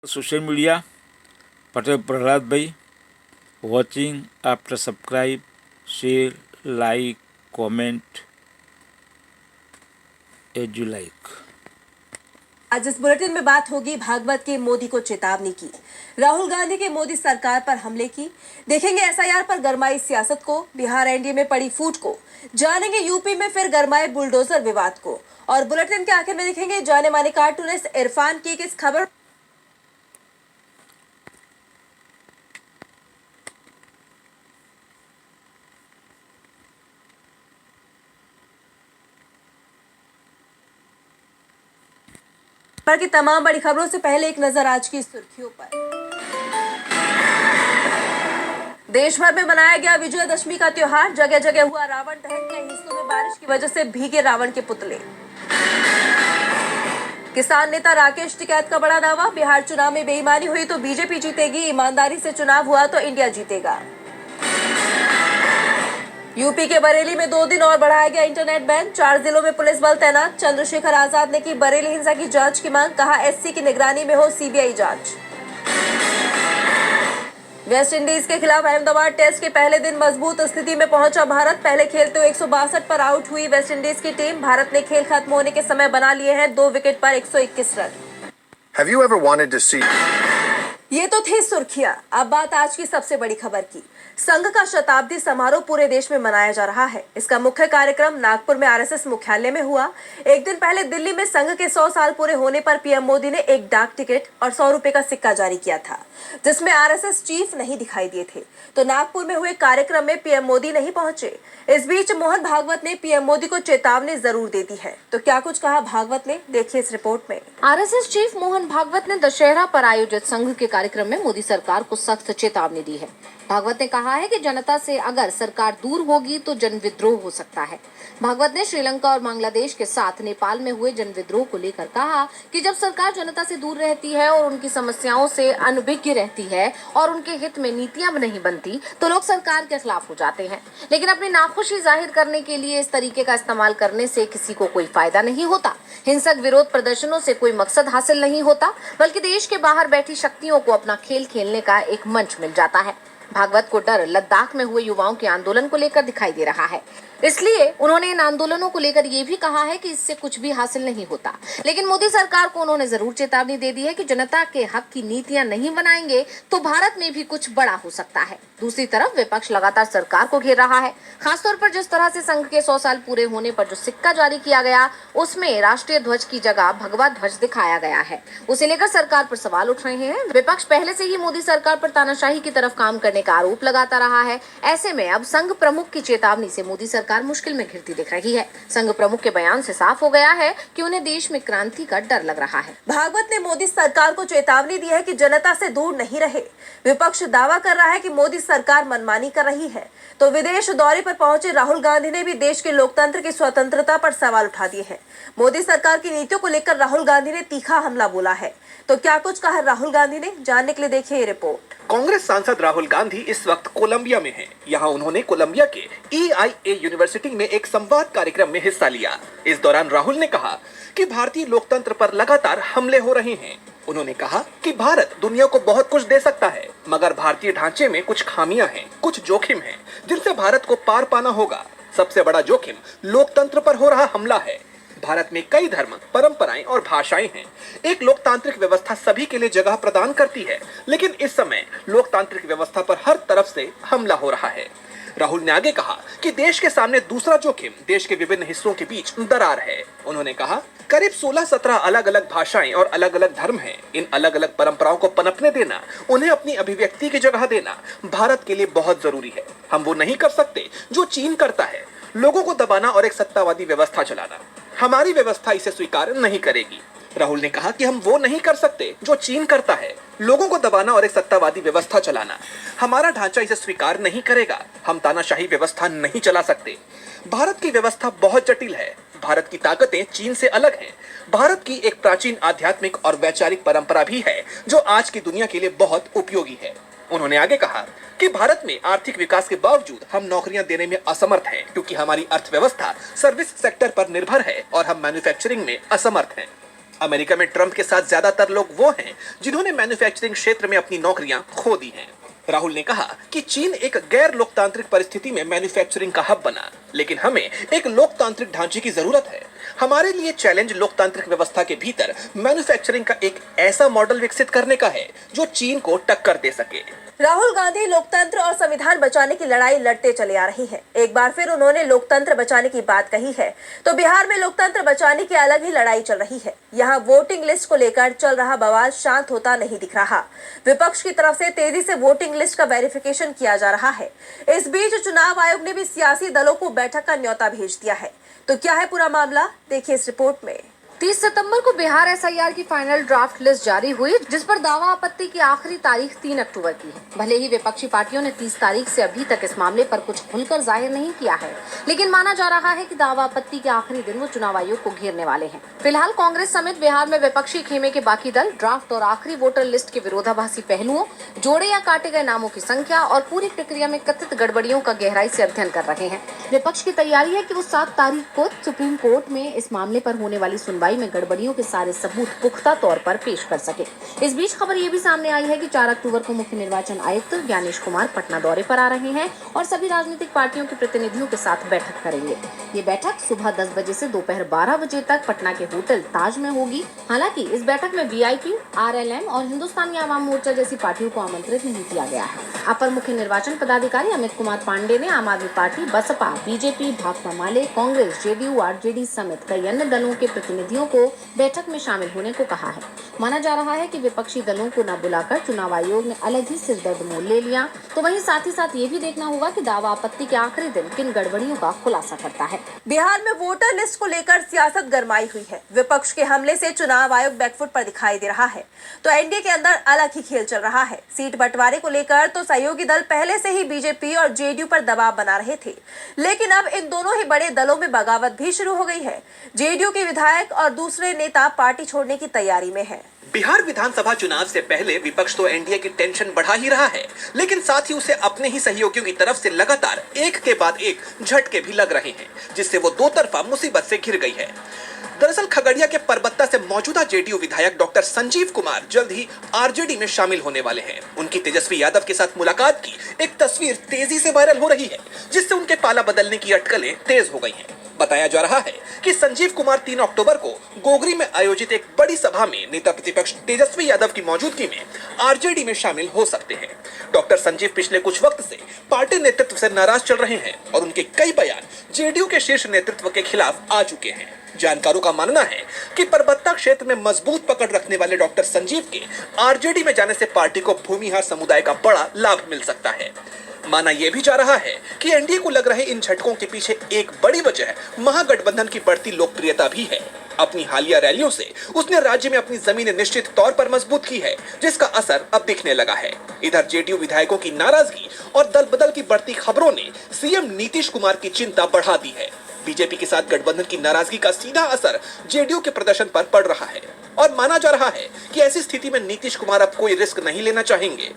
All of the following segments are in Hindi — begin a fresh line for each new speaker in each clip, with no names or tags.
Social media, Patel Prahlad Bhai, watching after subscribe, share, like, comment as you like.
आज इस बुलेटिन में बात होगी भागवत के मोदी को चेतावनी की, राहुल गांधी के मोदी सरकार पर हमले की, देखेंगे एसआईआर पर गरमाई सियासत को, बिहार एनडीए में पड़ी फूट को, जानेंगे यूपी में फिर गरमाए बुलडोजर विवाद को, और बुलेटिन के आखिर में देखेंगे जाने माने कार्टूनिस्ट इरफान की किस खबर की तमाम बड़ी खबरों से पहले एक नजर आज की सुर्खियों पर। देश भर में मनाया गया विजयदशमी का त्योहार, जगह जगह हुआ रावण दहन, कई हिस्सों में बारिश की वजह से भीगे रावण के पुतले। किसान नेता राकेश टिकैत का बड़ा दावा, बिहार चुनाव में बेईमानी हुई तो बीजेपी जीतेगी, ईमानदारी से चुनाव हुआ तो इंडिया जीतेगा। यूपी के बरेली में 2 दिन और बढ़ाया गया इंटरनेट बैन, 4 जिलों में पुलिस बल तैनात। चंद्रशेखर आजाद ने की बरेली हिंसा की जांच की मांग, कहा एससी की निगरानी में हो सीबीआई जांच। वेस्ट इंडीज के खिलाफ अहमदाबाद टेस्ट के पहले दिन मजबूत स्थिति में पहुंचा भारत, पहले खेलते हुए 162 पर आउट हुई वेस्ट इंडीज की टीम। भारत ने खेल खत्म होने के समय बना लिए हैं 2 विकेट पर 121 run.
Have you ever wanted to see?
ये तो थी सुर्खियां, अब बात आज की सबसे बड़ी खबर की। संघ का शताब्दी समारोह पूरे देश में मनाया जा रहा है। इसका मुख्य कार्यक्रम नागपुर में आरएसएस मुख्यालय में हुआ। एक दिन पहले दिल्ली में संघ के 100 साल पूरे होने पर पीएम मोदी ने एक डाक टिकट और 100 रुपए का सिक्का जारी किया था, जिसमें आरएसएस चीफ नहीं दिखाई दिए थे। तो नागपुर में हुए कार्यक्रम में पीएम मोदी नहीं पहुंचे। इस बीच मोहन भागवत ने पीएम मोदी को चेतावनी जरूर दे दी है। तो क्या कुछ कहा भागवत ने, देखिए इस रिपोर्ट में।
आरएसएस चीफ मोहन भागवत ने दशहरा पर आयोजित संघ के कार्यक्रम में मोदी सरकार को सख्त चेतावनी दी है। भागवत ने कहा है कि जनता से अगर सरकार दूर होगी तो जन विद्रोह हो सकता है। भागवत ने श्रीलंका और बांग्लादेश के साथ नेपाल में हुए जन विद्रोह को लेकर कहा कि जब सरकार जनता से दूर रहती है और उनकी समस्याओं से अनभिज्ञ रहती है और उनके हित में नीतियां नहीं बनती तो लोग सरकार के खिलाफ हो जाते हैं। लेकिन अपनी नाखुशी जाहिर करने के लिए इस तरीके का इस्तेमाल करने से किसी को कोई फायदा नहीं होता। हिंसक विरोध प्रदर्शनों से कोई मकसद हासिल नहीं होता, बल्कि देश के बाहर बैठी शक्तियों को अपना खेल खेलने का एक मंच मिल जाता है। भागवत को डर लद्दाख में हुए युवाओं के आंदोलन को लेकर दिखाई दे रहा है, इसलिए उन्होंने इन आंदोलनों को लेकर ये भी कहा है कि इससे कुछ भी हासिल नहीं होता। लेकिन मोदी सरकार को उन्होंने जरूर चेतावनी दे दी है कि जनता के हक की नीतियां नहीं बनाएंगे तो भारत में भी कुछ बड़ा हो सकता है। दूसरी तरफ विपक्ष लगातार सरकार को घेर रहा है। खासतौर पर जिस तरह से संघ के 100 साल पूरे होने पर जो सिक्का जारी किया गया, उसमें राष्ट्रीय ध्वज की जगह भगवा ध्वज दिखाया गया है, उसे लेकर सरकार पर सवाल उठ रहे हैं। विपक्ष पहले से ही मोदी सरकार पर तानाशाही की तरफ काम करने का आरोप लगाता रहा है। ऐसे में अब संघ प्रमुख की चेतावनी से मोदी सरकार मुश्किल में घिरती दिख रही है। संघ प्रमुख के बयान से साफ हो गया है कि उन्हें देश में क्रांति का डर लग रहा है।
भागवत ने मोदी सरकार को चेतावनी दी है कि जनता से दूर नहीं रहे। विपक्ष दावा कर रहा है कि मोदी सरकार मनमानी कर रही है, तो विदेश दौरे पर पहुंचे राहुल गांधी ने भी देश के लोकतंत्र की स्वतंत्रता पर सवाल उठा दिए हैं। मोदी सरकार की नीतियों को लेकर राहुल गांधी ने तीखा हमला बोला है। तो क्या कुछ कहा राहुल गांधी ने, जानने के लिए देखिए ये रिपोर्ट।
कांग्रेस सांसद राहुल गांधी इस वक्त कोलंबिया में हैं। यहाँ उन्होंने कोलंबिया के EIA यूनिवर्सिटी में एक संवाद कार्यक्रम में हिस्सा लिया। इस दौरान राहुल ने कहा कि भारतीय लोकतंत्र पर लगातार हमले हो रहे हैं। उन्होंने कहा कि भारत दुनिया को बहुत कुछ दे सकता है, मगर भारतीय ढांचे में कुछ खामियां हैं, कुछ जोखिम हैं, जिनसे भारत को पार पाना होगा। सबसे बड़ा जोखिम लोकतंत्र पर हो रहा हमला है। भारत में कई धर्म, परंपराएं और भाषाएं हैं। एक लोकतांत्रिक व्यवस्था सभी के लिए जगह प्रदान करती है, लेकिन इस समय लोकतांत्रिक व्यवस्था पर हर तरफ से हमला हो रहा है। राहुल ने आगे कहा कि देश के सामने दूसरा जोखिम देश के विभिन्न हिस्सों के बीच दरार है। उन्होंने कहा करीब 16-17 अलग अलग भाषाएं और अलग अलग धर्म हैं। इन अलग अलग परंपराओं को पनपने देना, उन्हें अपनी अभिव्यक्ति की जगह देना भारत के लिए बहुत जरूरी है। हम वो नहीं कर सकते जो चीन करता है, लोगों को दबाना और एक सत्तावादी व्यवस्था चलाना। हमारी व्यवस्था इसे स्वीकार नहीं करेगी। राहुल ने कहा कि हम वो नहीं कर सकते जो चीन करता है, लोगों को दबाना और एक सत्तावादी व्यवस्था चलाना। हमारा ढांचा इसे स्वीकार नहीं करेगा। हम तानाशाही व्यवस्था नहीं चला सकते। भारत की व्यवस्था बहुत जटिल है। भारत की ताकतें चीन से अलग हैं। भारत की एक प्राचीन आध्यात्मिक और वैचारिक परंपरा भी है जो आज की दुनिया के लिए बहुत उपयोगी है। उन्होंने आगे कहा कि भारत में आर्थिक विकास के बावजूद हम नौकरियां देने में असमर्थ हैं, क्योंकि हमारी अर्थव्यवस्था सर्विस सेक्टर पर निर्भर है और हम मैन्युफैक्चरिंग में असमर्थ हैं। अमेरिका में ट्रंप के साथ ज्यादातर लोग वो हैं जिन्होंने मैन्युफैक्चरिंग क्षेत्र में अपनी नौकरियां खो दी हैं। राहुल ने कहा कि चीन एक गैर लोकतांत्रिक परिस्थिति में मैन्युफैक्चरिंग का हब बना, लेकिन हमें एक लोकतांत्रिक ढांचे की जरूरत है। हमारे लिए चैलेंज लोकतांत्रिक व्यवस्था के भीतर मैन्युफैक्चरिंग का एक ऐसा मॉडल विकसित करने का है जो चीन को टक्कर दे सके।
राहुल गांधी लोकतंत्र और संविधान बचाने की लड़ाई लड़ते चले आ रही हैं। एक बार फिर उन्होंने लोकतंत्र बचाने की बात कही है, तो बिहार में लोकतंत्र बचाने की अलग ही लड़ाई चल रही है। यहाँ वोटिंग लिस्ट को लेकर चल रहा बवाल शांत होता नहीं दिख रहा। विपक्ष की तरफ से तेजी से वोटिंग लिस्ट का वेरिफिकेशन किया जा रहा है। इस बीच चुनाव आयोग ने भी सियासी दलों को बैठक का न्योता भेज दिया है। तो क्या है पूरा मामला, देखिए इस रिपोर्ट में।
30 सितंबर को बिहार एसआईआर की फाइनल ड्राफ्ट लिस्ट जारी हुई, जिस पर दावा आपत्ति की आखिरी तारीख 3 अक्टूबर की है। भले ही विपक्षी पार्टियों ने 30 तारीख से अभी तक इस मामले पर कुछ खुलकर जाहिर नहीं किया है, लेकिन माना जा रहा है कि दावा आपत्ति के आखिरी दिन वो चुनाव आयोग को घेरने वाले हैं। फिलहाल कांग्रेस समेत बिहार में विपक्षी खेमे के बाकी दल ड्राफ्ट और आखिरी वोटर लिस्ट के विरोधाभासी पहलुओं, जोड़े या काटे गए नामों की संख्या और पूरी प्रक्रिया में कथित गड़बड़ियों का गहराई से अध्ययन कर रहे हैं। विपक्ष की तैयारी है कि वो 7 तारीख को सुप्रीम कोर्ट में इस मामले पर होने वाली सुनवाई में गड़बड़ियों के सारे सबूत पुख्ता तौर पर पेश कर सके। इस बीच खबर ये भी सामने आई है कि 4 अक्टूबर को मुख्य निर्वाचन आयुक्त ज्ञानेश कुमार पटना दौरे पर आ रहे हैं और सभी राजनीतिक पार्टियों के प्रतिनिधियों के साथ बैठक करेंगे। ये बैठक सुबह 10 बजे से दोपहर 12 बजे तक पटना के होटल ताज में होगी। हालांकि इस बैठक में वीआईपी, आरएलएम और हिंदुस्तानी आवाम मोर्चा जैसी पार्टियों को आमंत्रित नहीं किया गया है। अपर मुख्य निर्वाचन पदाधिकारी अमित कुमार पांडे ने आम आदमी पार्टी, बसपा, बीजेपी, भाकपा माले, कांग्रेस, जेडीयू, आरजेडी समेत कई अन्य दलों के प्रतिनिधियों को बैठक में शामिल होने को कहा है। माना जा रहा है कि विपक्षी दलों को न बुलाकर चुनाव आयोग ने अलग ही सिरदर्द मोल ले लिया। तो वहीं साथ ही साथ ये भी देखना होगा कि दावा आपत्ति के आखिरी दिन किन गड़बड़ियों का खुलासा करता है।
बिहार में वोटर लिस्ट को लेकर सियासत गरमाई हुई है। विपक्ष के हमले से चुनाव आयोग बैकफुट पर दिखाई दे रहा है, तो एनडीए के अंदर अलग ही खेल चल रहा है। सीट बंटवारे को लेकर तो सहयोगी दल पहले से ही बीजेपी और जेडीयू पर दबाव बना रहे थे, लेकिन अब इन दोनों ही बड़े दलों में बगावत भी शुरू हो गई है। जेडीयू के विधायक और दूसरे नेता पार्टी छोड़ने की तैयारी में है।
बिहार विधानसभा चुनाव से पहले विपक्ष तो एनडीए की टेंशन बढ़ा ही रहा है, लेकिन साथ ही उसे अपने ही सहयोगियों की तरफ से लगातार एक के बाद एक झटके भी लग रहे हैं, जिससे वो दो तरफा मुसीबत से घिर गई है। दरअसल खगड़िया के परबत्ता से मौजूदा जेडीयू विधायक डॉक्टर संजीव कुमार जल्द ही आरजेडी में शामिल होने वाले हैं। उनकी तेजस्वी यादव के साथ मुलाकात की एक तस्वीर तेजी से वायरल हो रही है, जिससे उनके पाला बदलने की अटकलें तेज हो गई हैं। बताया जा रहा है कि संजीव कुमार 3 अक्टूबर को गोगरी में आयोजित एक बड़ी सभा में नेता प्रतिपक्ष तेजस्वी यादव की मौजूदगी में आरजेडी में शामिल हो सकते हैं। डॉक्टर संजीव पिछले कुछ वक्त से पार्टी नेतृत्व से नाराज चल रहे हैं और उनके कई बयान जेडीयू के शीर्ष नेतृत्व के खिलाफ आ चुके हैं। जानकारों का मानना है कि परबत्ता क्षेत्र में मजबूत पकड़ रखने वाले डॉक्टर संजीव के आरजेडी में जाने से पार्टी को भूमिहार समुदाय का बड़ा लाभ मिल सकता है। माना यह भी जा रहा है कि एनडीए को लग रहे इन झटकों के पीछे एक बड़ी वजह महागठबंधन की बढ़ती लोकप्रियता भी है। अपनी हालिया रैलियों से उसने राज्य में अपनी जमीनें निश्चित तौर पर मजबूत की है, जिसका असर अब दिखने लगा है। इधर जेडीयू विधायकों की नाराजगी और दल बदल की बढ़ती खबरों ने सीएम नीतीश कुमार की चिंता बढ़ा दी है। बीजेपी के साथ गठबंधन की नाराजगी का सीधा असर जेडीयू के प्रदर्शन पर पड़ रहा है और माना जा रहा है कि ऐसी स्थिति में नीतीश कुमार अब कोई रिस्क नहीं लेना चाहेंगे।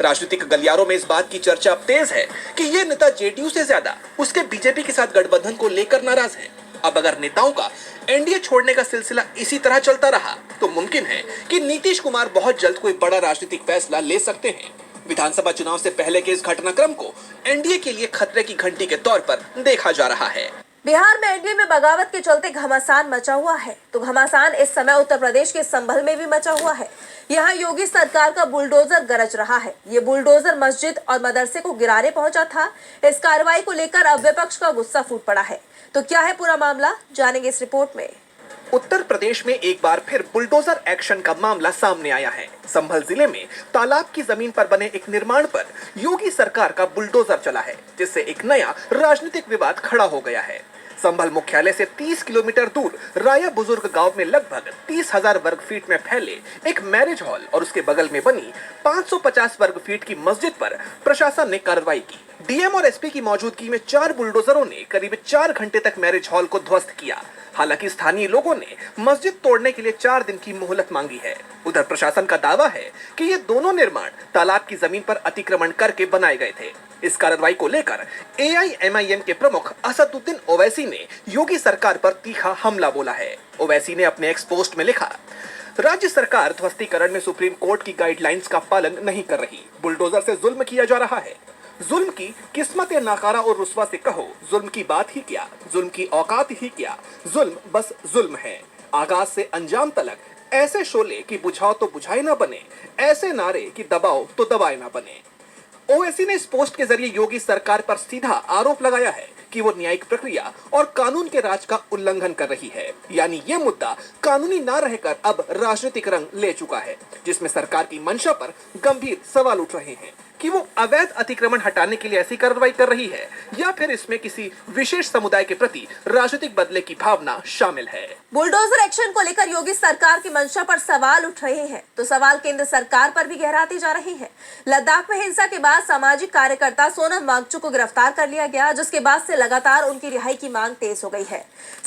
राजनीतिक गलियारों में इस बात की चर्चा अब तेज है कि ये नेता जेडीयू से ज्यादा उसके बीजेपी के साथ गठबंधन को लेकर नाराज हैं। अब अगर नेताओं का एनडीए छोड़ने का सिलसिला इसी तरह चलता रहा तो मुमकिन है कि नीतीश कुमार बहुत जल्द कोई बड़ा राजनीतिक फैसला ले सकते हैं। विधानसभा चुनाव से पहले के इस घटनाक्रम को एनडीए के लिए खतरे की घंटी के तौर पर देखा जा रहा है।
बिहार में एनडीए में बगावत के चलते घमासान मचा हुआ है, तो घमासान इस समय उत्तर प्रदेश के संभल में भी मचा हुआ है। यहाँ योगी सरकार का बुलडोजर गरज रहा है। ये बुलडोजर मस्जिद और मदरसे को गिराने पहुंचा था। इस कार्रवाई को लेकर अब विपक्ष का गुस्सा फूट पड़ा है। तो क्या है पूरा मामला, जानेंगे इस रिपोर्ट में।
उत्तर प्रदेश में एक बार फिर बुलडोजर एक्शन का मामला सामने आया है। संभल जिले में तालाब की जमीन पर बने एक निर्माण पर योगी सरकार का बुलडोजर चला है, जिससे एक नया राजनीतिक विवाद खड़ा हो गया है। संभल मुख्यालय से 30 किलोमीटर दूर राया बुजुर्ग गांव में लगभग 30,000 वर्ग फीट में फैले एक मैरिज हॉल और उसके बगल में बनी 550 वर्ग फीट की मस्जिद पर प्रशासन ने कार्रवाई की। डीएम और एसपी की मौजूदगी में 4 बुलडोजरों ने करीब 4 घंटे तक मैरिज हॉल को ध्वस्त किया। हालांकि स्थानीय लोगों ने मस्जिद तोड़ने के लिए 4 दिन की मोहलत मांगी है। उधर प्रशासन का दावा है कि ये दोनों निर्माण तालाब की जमीन पर अतिक्रमण करके बनाए गए थे। इस कार्रवाई को लेकर AIMIM के प्रमुख असदुद्दीन ओवैसी ने योगी सरकार पर तीखा हमला बोला है। ओवैसी ने अपने एक्स पोस्ट में लिखा, राज्य सरकार ध्वस्तीकरण में सुप्रीम कोर्ट की गाइडलाइंस का पालन नहीं कर रही, बुलडोजर से जुल्म किया जा रहा है। जुल्म की किस्मत नाकारा और रुस्वा से कहो, जुल्म की बात ही क्या, जुल्म की औकात ही क्या, जुल्म बस जुल्म है। आगाज से अंजाम तलक ऐसे शोले कि बुझाओ तो बुझाए ना बने, ऐसे नारे कि दबाओ तो दबाए ना बने। ओवैसी ने इस पोस्ट के जरिए योगी सरकार पर सीधा आरोप लगाया है कि वो न्यायिक प्रक्रिया और कानून के राज का उल्लंघन कर रही है। यानी ये मुद्दा कानूनी न रहकर अब राजनीतिक रंग ले चुका है, जिसमें सरकार की मंशा पर गंभीर सवाल उठ रहे हैं कि वो अवैध अतिक्रमण हटाने के लिए ऐसी कार्रवाई कर रही है या फिर इसमें किसी विशेष समुदाय के प्रति राजनीतिक बदले की भावना शामिल है।
बुलडोजर एक्शन को लेकर योगी सरकार की मंशा पर सवाल उठ रहे हैं, तो सवाल केंद्र सरकार पर भी गहराते जा रहे हैं। लद्दाख में हिंसा के बाद सामाजिक कार्यकर्ता सोनम वांगचुक को गिरफ्तार कर लिया गया, जिसके बाद से लगातार उनकी रिहाई की मांग तेज हो गई है।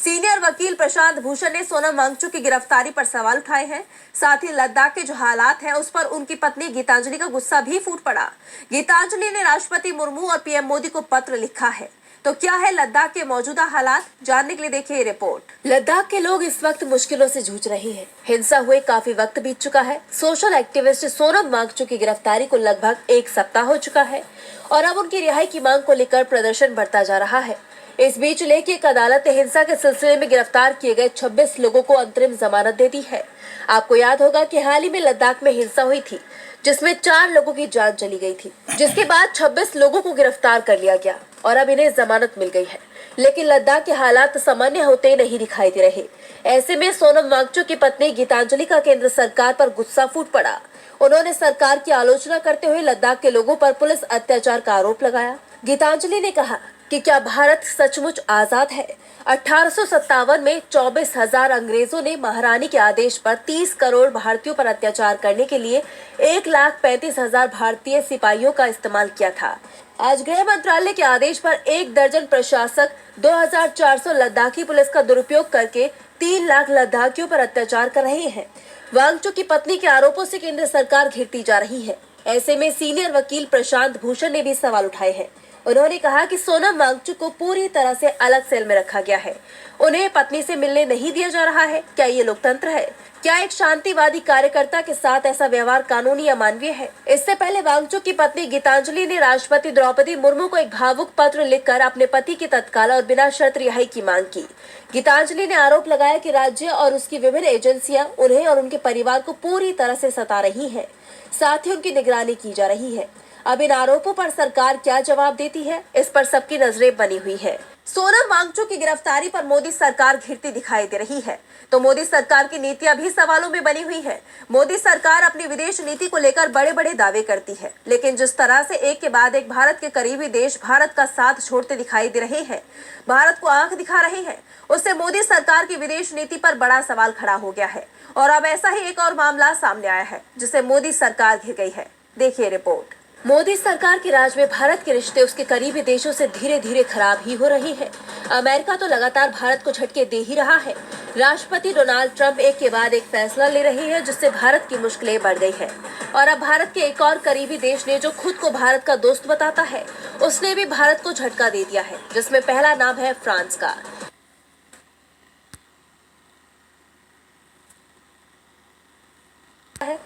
सीनियर वकील प्रशांत भूषण ने सोनम वांगचुक की गिरफ्तारी पर सवाल उठाए हैं। साथ ही लद्दाख के जो हालात हैं उस पर उनकी पत्नी गीतांजलि का गुस्सा भी फूट पड़ा। गीतांजलि ने राष्ट्रपति मुर्मू और PM मोदी को पत्र लिखा है। तो क्या है लद्दाख के मौजूदा हालात, जानने के लिए देखिए ये रिपोर्ट। लद्दाख के लोग इस वक्त मुश्किलों से जूझ रहे हैं। हिंसा हुए काफी वक्त बीत चुका है। सोशल एक्टिविस्ट सोनम वांगचुक की गिरफ्तारी को लगभग 1 सप्ताह हो चुका है और अब उनकी रिहाई की मांग को लेकर प्रदर्शन बढ़ता जा रहा है। इस बीच लेह की एक अदालत ने हिंसा के सिलसिले में गिरफ्तार किए गए 26 लोगों को अंतरिम जमानत दे दी है। आपको याद होगा कि हाल ही में लद्दाख में हिंसा हुई थी, जिसमें 4 लोगों की जान चली गई थी, जिसके बाद 26 लोगों को गिरफ्तार कर लिया गया और अब इन्हें जमानत मिल गई है। लेकिन लद्दाख के हालात सामान्य होते नहीं दिखाई दे रहे। ऐसे में सोनम वांगचुक की पत्नी गीतांजलि का केंद्र सरकार पर गुस्सा फूट पड़ा। उन्होंने सरकार की आलोचना करते हुए लद्दाख के लोगों पर पुलिस अत्याचार का आरोप लगाया। गीतांजलि ने कहा कि क्या भारत सचमुच आजाद है? 1857 में 24,000 अंग्रेजों ने महारानी के आदेश पर 30 करोड़ भारतीयों पर अत्याचार करने के लिए 1,35,000 भारतीय सिपाहियों का इस्तेमाल किया था। आज गृह मंत्रालय के आदेश पर 1 दर्जन प्रशासक 2,400 लद्दाखी पुलिस का दुरुपयोग करके 3 लाख लद्दाखियों पर अत्याचार कर रहे हैं। वांगचुक की पत्नी के आरोपों से केंद्र सरकार घिरती जा रही है। ऐसे में सीनियर वकील प्रशांत भूषण ने भी सवाल उठाए हैं। उन्होंने कहा कि सोनम वांगचुक को पूरी तरह से अलग सेल में रखा गया है। उन्हें पत्नी से मिलने नहीं दिया जा रहा है। क्या ये लोकतंत्र है? क्या एक शांतिवादी कार्यकर्ता के साथ ऐसा व्यवहार कानूनी या मानवीय है? इससे पहले वांगचुक की पत्नी गीतांजलि ने राष्ट्रपति द्रौपदी मुर्मू को एक भावुक पत्र लिखकर अपने पति की तत्काल और बिना शर्त रिहाई की मांग की। गीतांजलि ने आरोप लगाया कि राज्य और उसकी विभिन्न एजेंसियां उन्हें और उनके परिवार को पूरी तरह से सता रही है, साथ ही उनकी निगरानी की जा रही है। अब इन आरोपों पर सरकार क्या जवाब देती है, इस पर सबकी नजरें बनी हुई है। सोनम वांगचुक की गिरफ्तारी पर मोदी सरकार घिरती दिखाई दे रही है, तो मोदी सरकार की नीतियां भी सवालों में बनी हुई है। मोदी सरकार अपनी विदेश नीति को लेकर बड़े बड़े दावे करती है, लेकिन जिस तरह से एक के बाद एक भारत के करीबी देश भारत का साथ छोड़ते दिखाई दे रहे हैं, भारत को आंख दिखा रहे हैं, उससे मोदी सरकार की विदेश नीति पर बड़ा सवाल खड़ा हो गया है। और अब ऐसा ही एक और मामला सामने आया है, जिससे मोदी सरकार घिर गई है। देखिए रिपोर्ट। मोदी सरकार के राज में भारत के रिश्ते उसके करीबी देशों से धीरे धीरे खराब ही हो रहे हैं। अमेरिका तो लगातार भारत को झटके दे ही रहा है। राष्ट्रपति डोनाल्ड ट्रंप एक के बाद एक फैसला ले रहे हैं, जिससे भारत की मुश्किलें बढ़ गई है। और अब भारत के एक और करीबी देश ने, जो खुद को भारत का दोस्त बताता है, उसने भी भारत को झटका दे दिया है, जिसमें पहला नाम है फ्रांस का।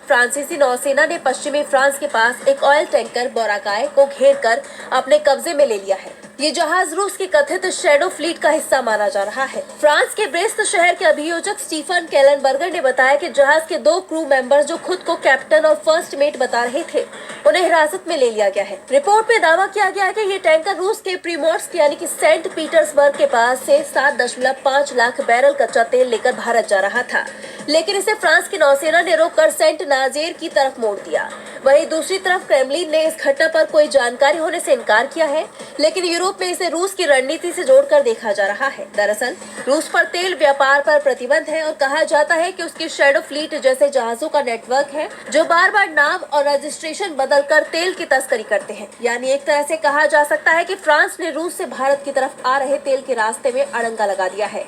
फ्रांसीसी नौसेना ने पश्चिमी फ्रांस के पास एक ऑयल टैंकर बोराकाय को घेरकर अपने कब्जे में ले लिया है। ये जहाज रूस की कथित शैडो फ्लीट का हिस्सा माना जा रहा है। फ्रांस के ब्रेस्ट शहर के अभियोजक स्टीफन केलनबर्गर ने बताया कि जहाज के 2 क्रू मेंबर, जो खुद को कैप्टन और फर्स्ट मेट बता रहे थे, उन्हें हिरासत में ले लिया गया है। रिपोर्ट में दावा किया गया है कि ये टैंकर रूस के प्रीमोर्स्क यानी कि सेंट पीटर्सबर्ग के पास से 7.5 लाख बैरल कच्चा तेल लेकर भारत जा रहा था, लेकिन इसे फ्रांस की नौसेना ने रोककर सेंट नाजेर की तरफ मोड़ दिया। वहीं दूसरी तरफ क्रेमलिन ने इस घटना पर कोई जानकारी होने से इनकार किया है, लेकिन यूरोप में इसे रूस की रणनीति से जोड़कर देखा जा रहा है। दरअसल रूस पर तेल व्यापार पर प्रतिबंध है और कहा जाता है कि उसकी शैडो फ्लीट जैसे जहाजों का नेटवर्क है, जो बार बार नाम और रजिस्ट्रेशन बदलकर तेल की तस्करी करते हैं। यानी एक तरह से कहा जा सकता है कि फ्रांस ने रूस से भारत की तरफ आ रहे तेल के रास्ते में अड़ंगा लगा दिया है,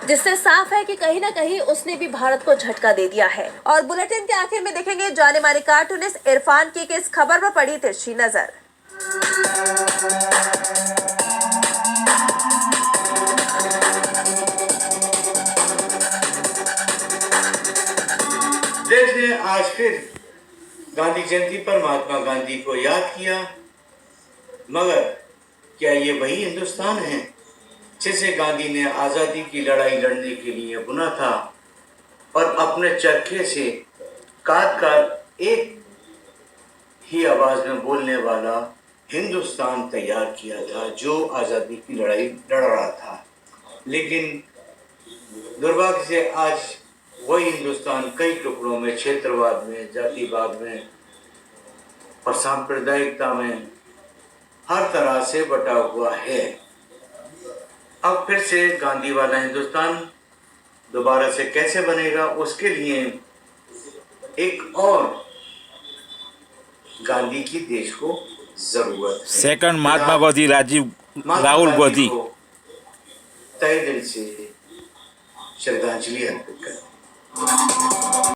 जिससे साफ है कि कहीं न कहीं उसने भी भारत को झटका दे दिया है। और बुलेटिन के आखिर में देखेंगे जाने माने कार्टूनिस्ट इरफान की इस खबर पर पड़ी तिरछी नजर।
देश ने आज फिर गांधी जयंती पर महात्मा गांधी को याद किया, मगर क्या ये वही हिंदुस्तान है जिसे गांधी ने आज़ादी की लड़ाई लड़ने के लिए बुना था और अपने चरखे से काट काट एक ही आवाज में बोलने वाला हिंदुस्तान तैयार किया था जो आज़ादी की लड़ाई लड़ रहा था। लेकिन दुर्भाग्य से आज वही हिंदुस्तान कई टुकड़ों में, क्षेत्रवाद में, जातिवाद में और सांप्रदायिकता में हर तरह से बटा हुआ है। अब फिर से गांधी वाला हिंदुस्तान दोबारा से कैसे बनेगा, उसके लिए एक और गांधी की देश को जरूरत है।
सेकंड महात्मा गांधी, राहुल गांधी
को तहे दिल से श्रद्धांजलि अर्पित करते हैं।